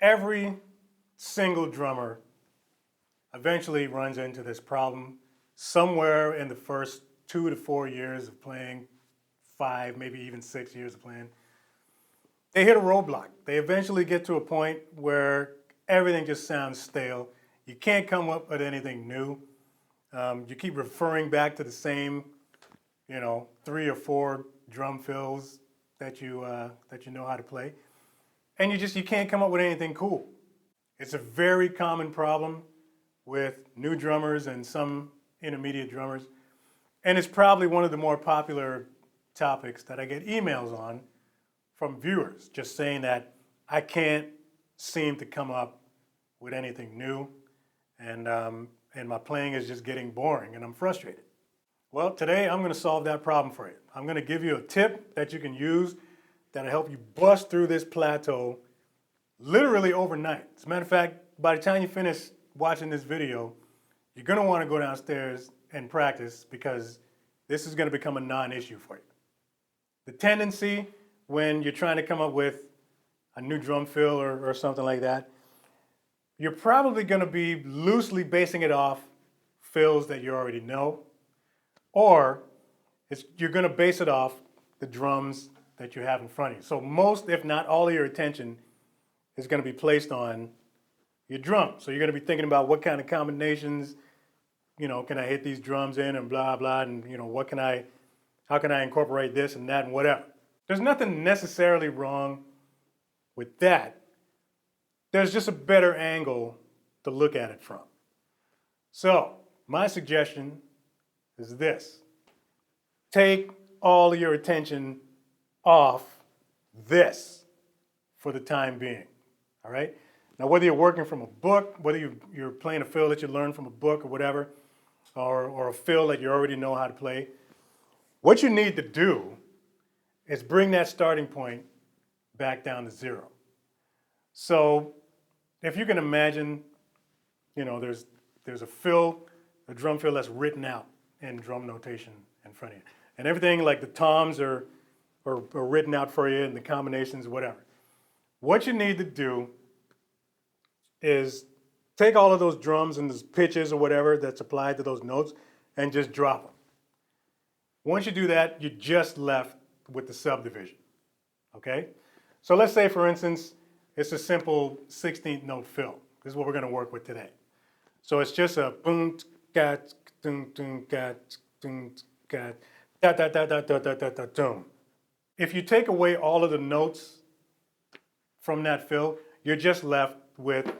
Every single drummer eventually runs into this problem somewhere in the first 2 to 4 years of playing, 5, maybe even 6 years of playing. They hit a roadblock. They eventually get to a point where everything just sounds stale. You can't come up with anything new. You keep referring back to the same, 3 or 4 drum fills that you know how to play, and you can't come up with anything cool. It's a very common problem with new drummers and some intermediate drummers, and it's probably one of the more popular topics that I get emails on from viewers, just saying that I can't seem to come up with anything new, and my playing is just getting boring, and I'm frustrated. Well, today I'm going to solve that problem for you. I'm going to give you a tip that you can use that'll help you bust through this plateau literally overnight. As a matter of fact, by the time you finish watching this video, you're going to want to go downstairs and practice, because this is going to become a non-issue for you. The tendency when you're trying to come up with a new drum fill or something like that, you're probably going to be loosely basing it off fills that you already know, or you're going to base it off the drums that you have in front of you. So most, if not all, of your attention is going to be placed on your drum. So you're going to be thinking about what kind of combinations, can I hit these drums in, and blah, blah, and how can I incorporate this and that and whatever. There's nothing necessarily wrong with that. There's just a better angle to look at it from. So my suggestion is this: take all of your attention off this for the time being, all right? Now, whether you're working from a book, whether you're playing a fill that you learned from a book or whatever, or a fill that you already know how to play, what you need to do is bring that starting point back down to 0. So if you can imagine, there's a fill, a drum fill that's written out in drum notation in front of you. And everything, like the toms are written out for you, and the combinations, whatever. What you need to do is take all of those drums and those pitches or whatever that's applied to those notes and just drop them. Once you do that, you're just left with the subdivision, okay? So let's say, for instance, it's a simple 16th note fill. This is what we're going to work with today. So it's just a boom, cat, dum, dum, cat, dum, cat, da da da da da da da da dum. If you take away all of the notes from that fill, you're just left with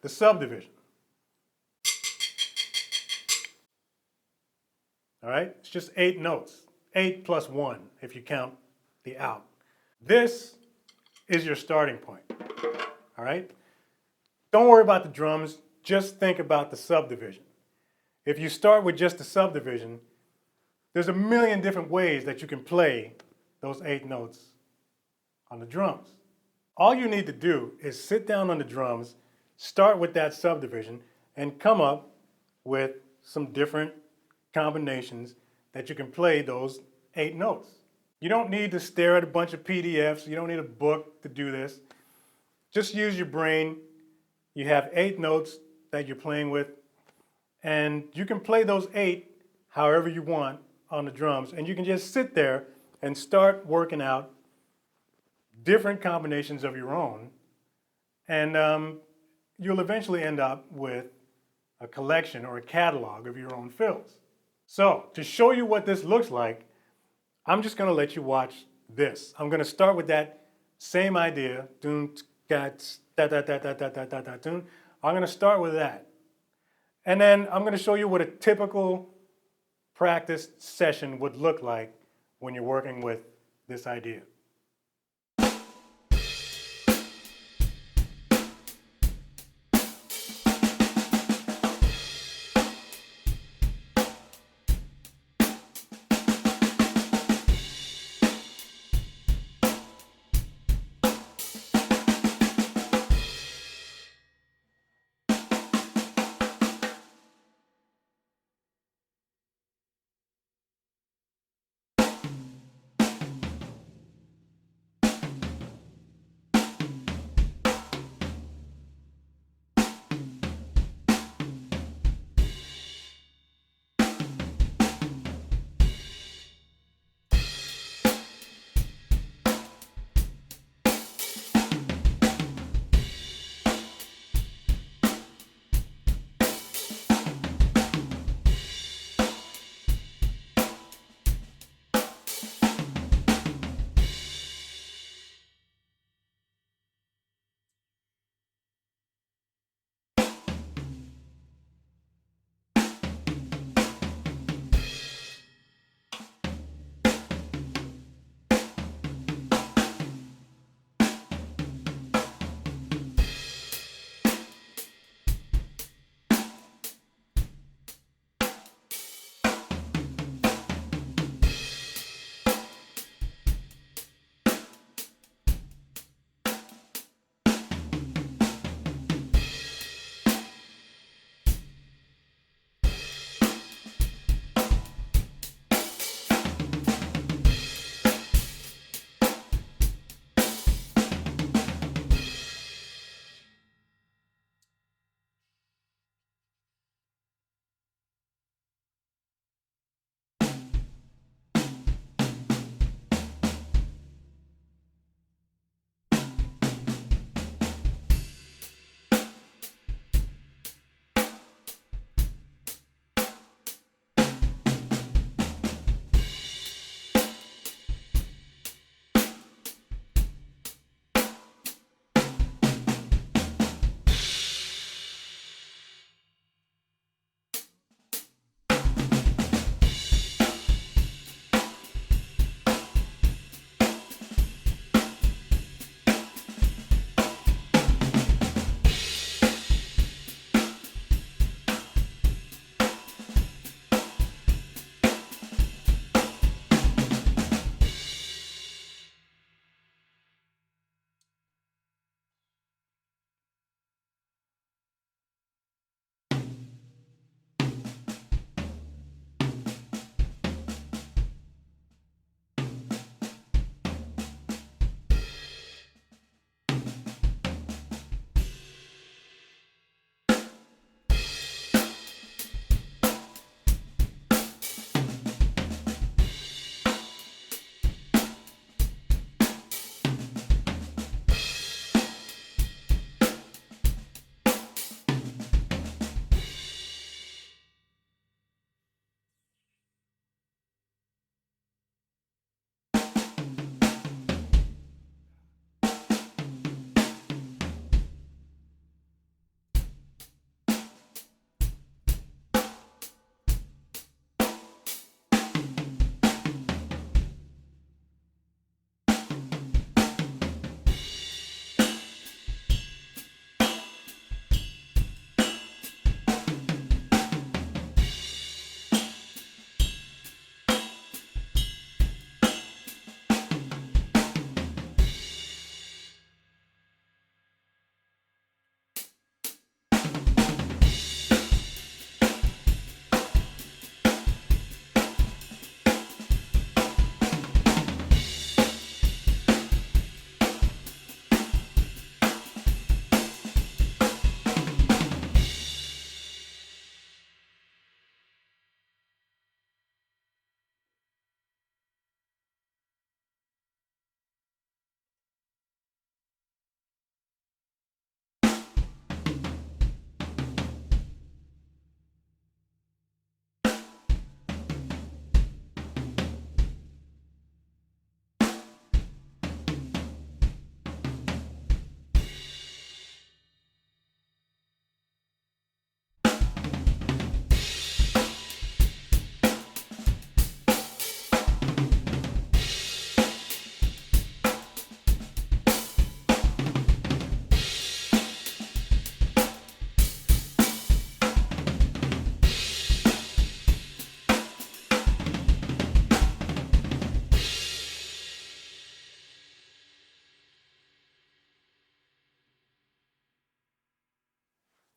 the subdivision. All right? It's just 8 notes. 8 plus 1 if you count the out. This is your starting point. All right? Don't worry about the drums. Just think about the subdivision. If you start with just the subdivision, there's a million different ways that you can play those 8 notes on the drums. All you need to do is sit down on the drums, start with that subdivision, and come up with some different combinations that you can play those 8 notes. You don't need to stare at a bunch of PDFs. You don't need a book to do this. Just use your brain. You have 8 notes that you're playing with, and you can play those 8 however you want on the drums, and you can just sit there and start working out different combinations of your own, and you'll eventually end up with a collection or a catalog of your own fills. So to show you what this looks like, I'm just going to let you watch this. I'm going to start with that same idea. I'm going to start with that. And then I'm going to show you what a typical practice session would look like when you're working with this idea.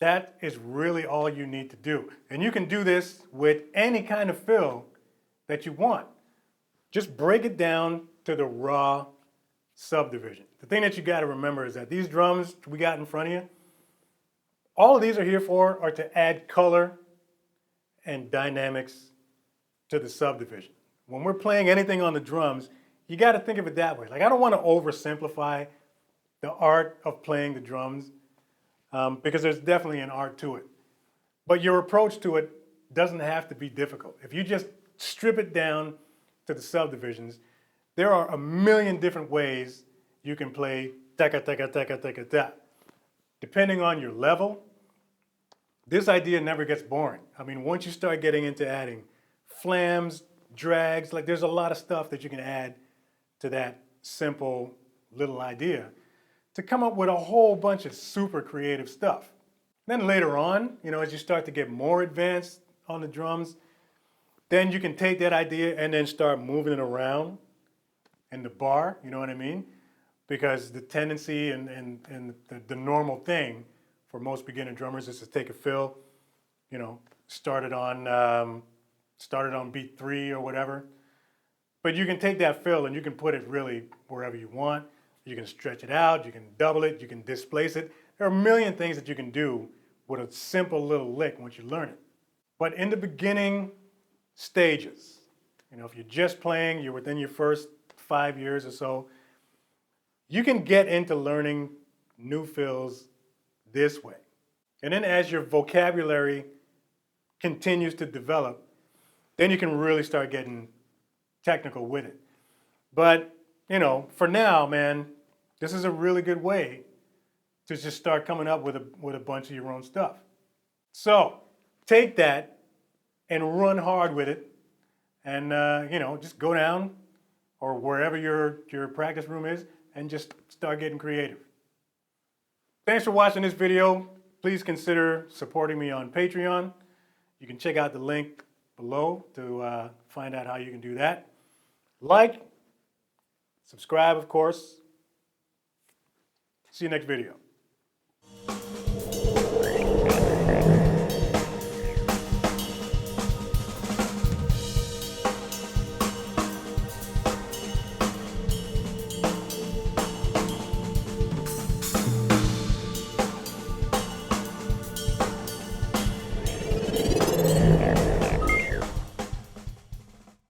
That is really all you need to do. And you can do this with any kind of fill that you want. Just break it down to the raw subdivision. The thing that you got to remember is that these drums we got in front of you, all of these are here for are to add color and dynamics to the subdivision. When we're playing anything on the drums, you got to think of it that way. Like, I don't want to oversimplify the art of playing the drums because there's definitely an art to it. But your approach to it doesn't have to be difficult. If you just strip it down to the subdivisions, there are a million different ways you can play taka taka taka taka ta. Depending on your level, this idea never gets boring. I mean, once you start getting into adding flams, drags, like there's a lot of stuff that you can add to that simple little idea to come up with a whole bunch of super creative stuff. Then later on, as you start to get more advanced on the drums, then you can take that idea and then start moving it around in the bar, you know what I mean? Because the tendency and the normal thing for most beginner drummers is to take a fill, started on beat 3 or whatever. But you can take that fill and you can put it really wherever you want. You can stretch it out, you can double it, you can displace it. There are a million things that you can do with a simple little lick once you learn it. But in the beginning stages, if you're just playing, you're within your first 5 years or so, you can get into learning new fills this way. And then as your vocabulary continues to develop, then you can really start getting technical with it. But, for now, man, this is a really good way to just start coming up with a bunch of your own stuff. So take that and run hard with it and, just go down or wherever your practice room is and just start getting creative. Thanks for watching this video. Please consider supporting me on Patreon. You can check out the link below to find out how you can do that. Like, subscribe, of course. See you next video.